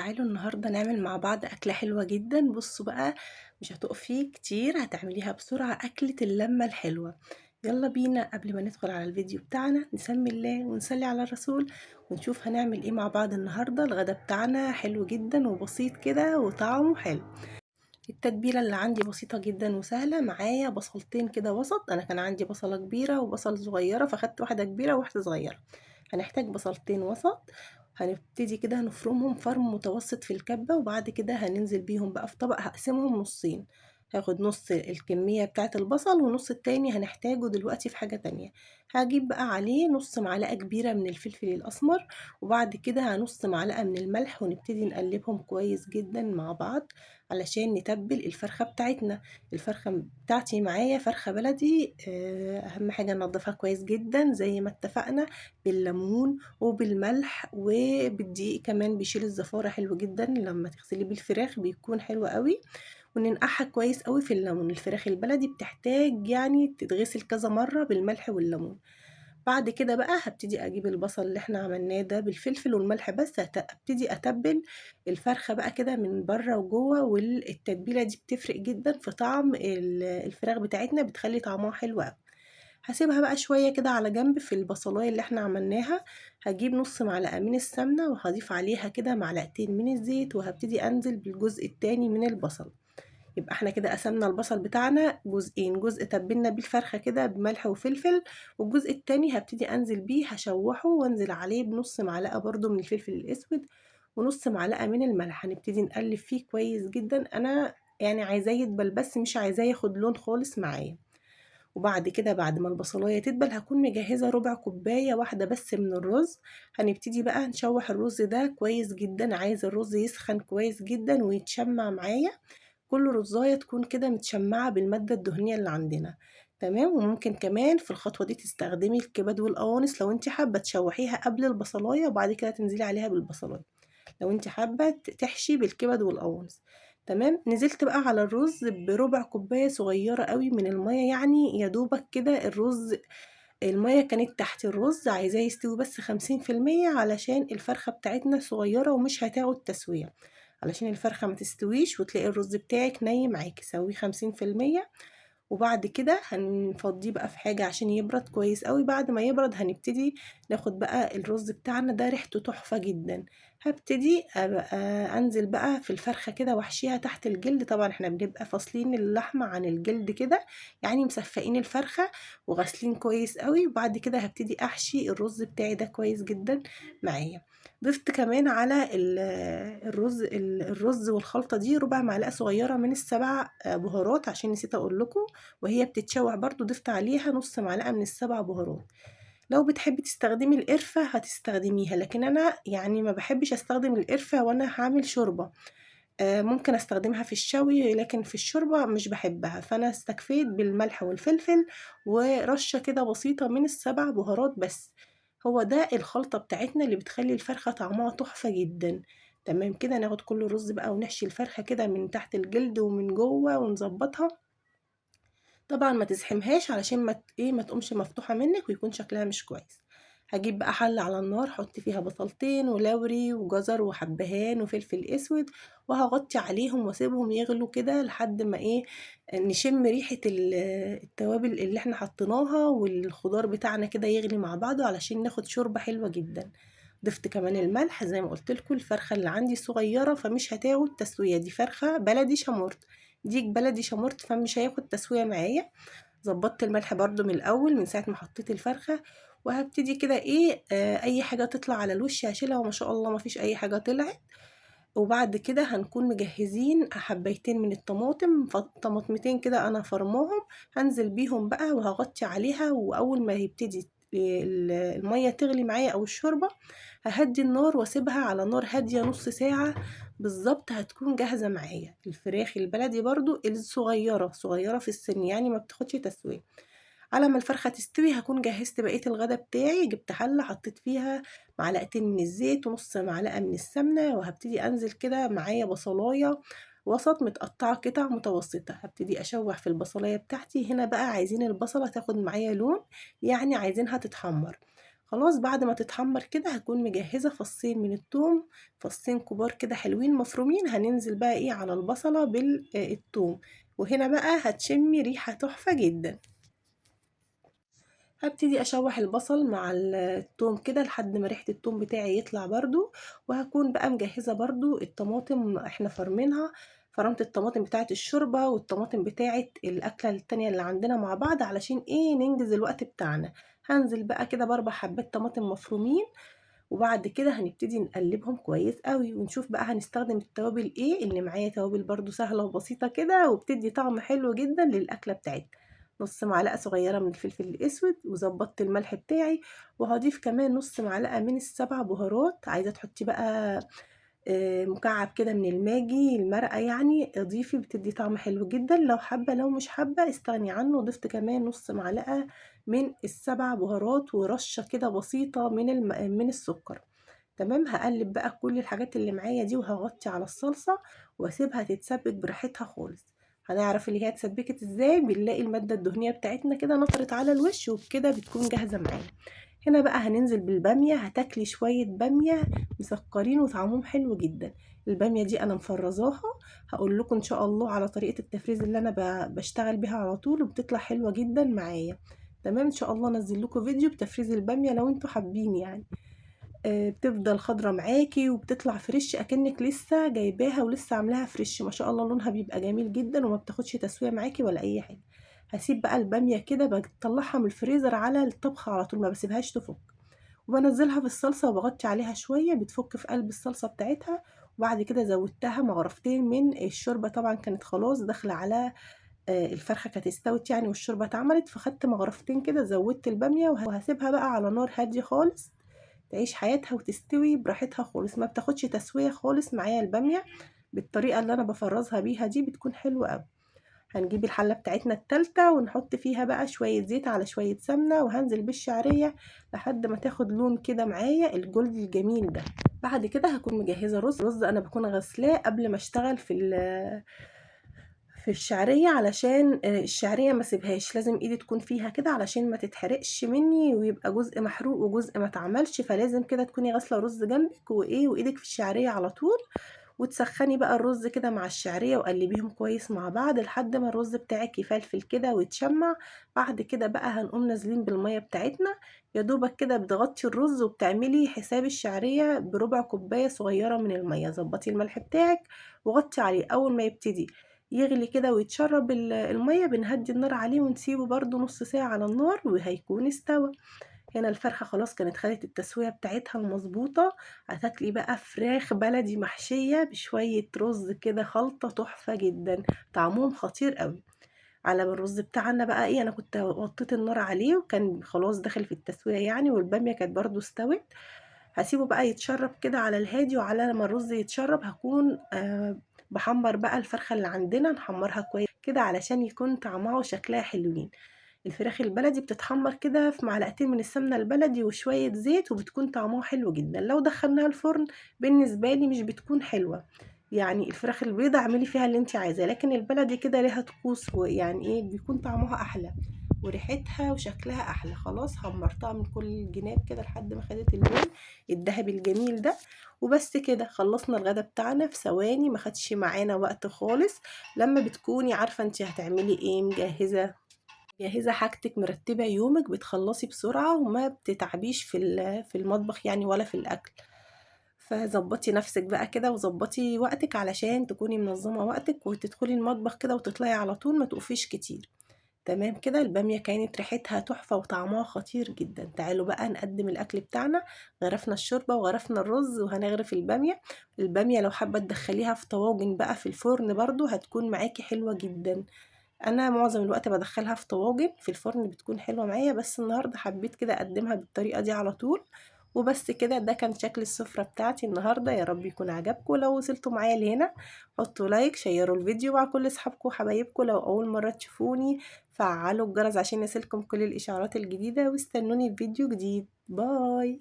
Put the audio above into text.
تعالوا النهاردة نعمل مع بعض أكلة حلوة جدا. بصوا بقى، مش هتقفي كتير، هتعمليها بسرعة، أكلة اللمة الحلوة. يلا بينا قبل ما ندخل على الفيديو بتاعنا نسمي الله ونصلي على الرسول ونشوف هنعمل ايه مع بعض النهاردة. الغدا بتاعنا حلو جدا وبسيط كده وطعمه حلو. التتبيلة اللي عندي بسيطة جدا وسهلة. معايا بصلتين كده وسط، أنا كان عندي بصلة كبيرة وبصل صغيرة فخدت واحدة كبيرة وواحدة صغيرة. هنحتاج بصلتين وسط. هنبتدي كده نفرمهم فرم متوسط في الكبة، وبعد كده هننزل بيهم بقى في طبق، هقسمهم نصين. هاخد نص الكمية بتاعة البصل ونص التاني هنحتاجه دلوقتي في حاجة تانية. هجيب بقى عليه نص معلقة كبيرة من الفلفل الأسمر، وبعد كده نص معلقة من الملح، ونبتدي نقلبهم كويس جدا مع بعض علشان نتبل الفرخة بتاعتنا. الفرخة بتاعتي معايا فرخة بلدي، أهم حاجة ننضفها كويس جدا زي ما اتفقنا، بالليمون وبالملح وبالدقيق كمان، بيشيل الزفارة حلو جدا. لما تغسلي بالفراخ بيكون حلو قوي. وننقعها كويس قوي في الليمون. الفراخ البلدي بتحتاج يعني تتغسل كذا مرة بالملح والليمون. بعد كده بقى هبتدي اجيب البصل اللي احنا عملناه ده بالفلفل والملح بس، ابتدي اتبل الفرخة بقى كده من بره وجوه. والتتبيلة دي بتفرق جدا في طعم الفراخ بتاعتنا، بتخلي طعمها حلو قوي. هسيبها بقى شوية كده على جنب في البصلاية اللي احنا عملناها. هجيب نص معلقة من السمنة وهضيف عليها كده معلقتين من الزيت، وهبتدي انزل بالجزء التاني من البصل. يبقى احنا كده قسمنا البصل بتاعنا جزئين، جزء تبلنا بيه الفرخة كده بملح وفلفل، والجزء التاني هبتدي انزل بيه هشوحه وانزل عليه بنص معلقة برضو من الفلفل الاسود ونص معلقة من الملح. هنبتدي نقلب فيه كويس جدا. انا يعني عايزاه يدبل بس مش عايزاه ياخد لون خالص معايا. وبعد كده بعد ما البصلاية تدبل هكون مجهزة ربع كوباية واحدة بس من الرز. هنبتدي بقى نشوح الرز ده كويس جدا. عايز الرز يسخن كويس جدا ويتشمع معايا، كل رزاية تكون كده متشمعة بالمادة الدهنية اللي عندنا. تمام. وممكن كمان في الخطوة دي تستخدمي الكبد والقوانص لو انت حابة تشوحيها قبل البصلاية وبعد كده تنزلي عليها بالبصلاية، لو انت حابة تحشي بالكبد والقوانص. تمام. نزلت بقى على الرز بربع كوباية صغيرة قوي من المية، يعني يا دوبك كده الرز، المية كانت تحت الرز، عايزاه يستوي بس 50% علشان الفرخة بتاعتنا صغيرة ومش هتاخد تسوية. علشان الفرخة ما تستويش وتلاقي الرز بتاعك ني معاكي، سويه 50%. وبعد كده هنفضيه بقى في حاجة عشان يبرد كويس قوي. بعد ما يبرد هنبتدي ناخد بقى الرز بتاعنا ده، ريحته تحفة جدا. هبتدي أبقى انزل بقى في الفرخة كده واحشيها تحت الجلد. طبعا احنا بنبقى فاصلين اللحمة عن الجلد كده، يعني مسفقين الفرخة وغاسلين كويس قوي. وبعد كده هبتدي احشي الرز بتاعي ده كويس جدا معايا. ضفت كمان على الرز والخلطة دي ربع معلقة صغيرة من السبع بهارات، عشان نسيت اقول لكم. وهي بتتشوح برضو ضفت عليها نص معلقة من السبع بهارات. لو بتحبي تستخدمي القرفة هتستخدميها، لكن انا يعني ما بحبش استخدم القرفة وانا هعمل شوربة. ممكن استخدمها في الشوي لكن في الشوربة مش بحبها، فانا استكفيت بالملح والفلفل ورشة كده بسيطة من السبع بهارات بس. هو ده الخلطة بتاعتنا اللي بتخلي الفرخة طعمها تحفة جدا. تمام كده. ناخد كل الرز بقى ونحشي الفرخة كده من تحت الجلد ومن جوه ونظبطها. طبعا ما تزحمهاش علشان ما تقومش مفتوحة منك ويكون شكلها مش كويس. هجيب بقى حلة على النار، حط فيها بصلتين ولوري وجزر وحبهان وفلفل اسود، وهغطي عليهم واسيبهم يغلوا كده لحد ما نشم ريحة التوابل اللي احنا حطيناها والخضار بتاعنا كده يغلي مع بعضه علشان ناخد شوربة حلوة جدا. ضفت كمان الملح زي ما قلت لكم. الفرخة اللي عندي صغيرة فمش هتاخد تسوية، دي فرخة بلدي شمورت، ديك بلدي شمورت، فمش هياخد تسوية معايا. ظبطت الملح برضو من الاول من ساعة ما حطيت الفرخة. وهبتدي كده اي حاجة تطلع على الوش هشيلها، وما شاء الله ما فيش اي حاجة طلعت. وبعد كده هنكون مجهزين حبيتين من الطماطم، طماطمتين كده انا فرماهم. هنزل بيهم بقى وهغطي عليها، واول ما يبتدي المية تغلي معايا او الشوربة ههدي النار واسيبها على نار هادية نص ساعة بالظبط. هتكون جاهزة معايا الفراخ البلدي برضو الصغيرة صغيرة في السن، يعني ما بتاخدش تسوية. على ما الفرخة تستوي هكون جهزت بقية الغدا بتاعي. جبت حلة حطيت فيها معلقتين من الزيت ونص معلقة من السمنة، وهبتدي انزل كده معايا بصلاية وسط متقطعة قطع متوسطة. هبتدي اشوح في البصلاية بتاعتي. هنا بقى عايزين البصلة تاخد معايا لون، يعني عايزينها تتحمر. خلاص بعد ما تتحمر كده هكون مجهزة فصين من التوم، فصين كبار كده حلوين مفرومين. هننزل بقى ايه على البصلة بالثوم، وهنا بقى هتشمي ريحة تحفة جدا. هبتدي اشوح البصل مع الثوم كده لحد ما ريحة الثوم بتاعي يطلع برضو. وهكون بقى مجهزة برضو الطماطم، احنا فرمينها، فرمت الطماطم بتاعة الشوربة والطماطم بتاعة الأكلة التانية اللي عندنا مع بعض علشان ايه ننجز الوقت بتاعنا. هنزل بقى كده ب4 حبات طماطم مفرومين، وبعد كده هنبتدي نقلبهم كويس قوي ونشوف بقى هنستخدم التوابل ايه. اللي معايا توابل برضو سهلة وبسيطة كده وبتدي طعم حلو جدا للأكلة بتاعتنا. نص معلقة صغيرة من الفلفل الأسود، وظبطت الملح بتاعي، وهضيف كمان نص معلقة من السبع بهارات. عايزة تحطي بقى مكعب كده من الماجي المرقة يعني اضيفي، بتدي طعم حلو جدا. لو حابة، لو مش حابة استغني عنه. ضفت كمان نص معلقة من السبع بهارات ورشة كده بسيطة من السكر. تمام. هقلب بقى كل الحاجات اللي معايا دي وهغطي على الصلصة واسيبها تتسبك براحتها خالص. هنعرف اللي هي اتسبكت ازاي، بنلاقي المادة الدهنية بتاعتنا كده نطرت على الوش وبكده بتكون جاهزة معانا. هنا بقى هننزل بالبامية. هتاكلي شوية بامية مسكرين وطعمهم حلو جدا. البامية دي انا مفرزاها، هقول لكم ان شاء الله على طريقة التفريز اللي انا بشتغل بيها على طول، وبتطلع حلوة جدا معايا. تمام. ان شاء الله انزل لكم فيديو بتفريز البامية لو انتوا حابين يعني. بتفضل خضرة معاكي وبتطلع فريش اكنك لسه جايباها ولسه عاملاها فريش، ما شاء الله لونها بيبقى جميل جدا وما بتاخدش تسوية معاكي ولا اي حاجة. هسيب بقى البامية كده بطلعها من الفريزر على الطبخ على طول، ما بسيبهاش تفك، وبنزلها في الصلصة وبغطي عليها شوية بتفك في قلب الصلصة بتاعتها. وبعد كده زودتها مغرفتين من الشوربة، طبعا كانت خلاص داخلة على الفرخة كانت استوت يعني والشوربة اتعملت، فخدت مغرفتين كده زودت البامية وهسيبها بقى على نار هادية خالص تعيش حياتها وتستوي براحتها خالص، ما بتاخدش تسوية خالص معايا البامية. بالطريقة اللي انا بفرزها بيها دي بتكون حلوة قوي. هنجيب الحلة بتاعتنا التالتة ونحط فيها بقى شوية زيت على شوية سمنة، وهنزل بالشعرية لحد ما تاخد لون كده معايا الجولد الجميل ده. بعد كده هكون مجهزة رز انا بكون غسلاه قبل ما اشتغل في الشعرية، علشان الشعرية ما سيبهاش، لازم ايدي تكون فيها كده علشان ما تتحرقش مني ويبقى جزء محروق وجزء ما اتعملش. فلازم كده تكوني غاسلة رز جنبك وايدك في الشعرية على طول، وتسخني بقى الرز كده مع الشعرية وقلبيهم كويس مع بعض لحد ما الرز بتاعك يفلفل كده ويتشمع. بعد كده بقى هنقوم نازلين بالمية بتاعتنا، يا دوبك كده بتغطي الرز وبتعملي حساب الشعرية بربع كوباية صغيرة من المية. ظبطي الملح بتاعك وغطي عليه. اول ما يبتدي يغلي كده ويتشرب المية بنهدي النار عليه ونسيبه برضو نص ساعة على النار وهيكون استوى. هنا الفرخة خلاص كانت خدت التسوية بتاعتها المظبوطة. هتاكلي بقى فراخ بلدي محشية بشوية رز كده خلطة تحفة جدا، طعمهم خطير قوي. على ما الرز بتاعنا بقى ايه، انا كنت وطيت النار عليه وكان خلاص داخل في التسوية يعني، والبامية كانت برضو استوت. هسيبه بقى يتشرب كده على الهادي، وعلى ما الرز يتشرب هكون بحمر بقى الفرخة اللي عندنا، نحمرها كويس كده علشان يكون طعمها وشكلها حلوين. الفراخ البلدي بتتحمر كده في معلقتين من السمنة البلدي وشوية زيت وبتكون طعمها حلو جدا. لو دخلناها الفرن بالنسبة لي مش بتكون حلوة. يعني الفراخ البيضة اعملي فيها اللي انت عايزاه، لكن البلدي كده ليها طقوس ويعني ايه بيكون طعمها احلى وريحتها وشكلها احلى. خلاص حمرتها من كل الجناب كده لحد ما خدت اللون الذهبي الجميل ده. وبس كده خلصنا الغدا بتاعنا في ثواني، ما خدش معانا وقت خالص. لما بتكوني عارفة انت هتعملي ايه، مجهزة حاجتك، مرتبة يومك، بتخلصي بسرعة وما بتتعبيش في المطبخ يعني ولا في الأكل. فظبطي نفسك بقى كده وظبطي وقتك علشان تكوني منظمة وقتك وتدخلي المطبخ كده وتطلعي على طول، ما تقفيش كتير. تمام كده. البامية كانت ريحتها تحفة وطعمها خطير جدا. تعالوا بقى نقدم الأكل بتاعنا. غرفنا الشوربة وغرفنا الرز وهنغرف البامية. البامية لو حابة تدخليها في طواجن بقى في الفرن برضو هتكون معاكي حلوة جدا. انا معظم الوقت بدخلها في طواجن في الفرن بتكون حلوة معايا، بس النهاردة حبيت كده اقدمها بالطريقة دي على طول. وبس كده، ده كان شكل السفرة بتاعتي النهاردة. يا رب يكون عجبكم. لو وصلتوا معايا لهنا حطوا لايك، شيروا الفيديو مع كل اصحابكم وحبايبكم. لو اول مرة تشوفوني فعلوا الجرس عشان يصلكم كل الاشعارات الجديدة، واستنوني في فيديو جديد. باي.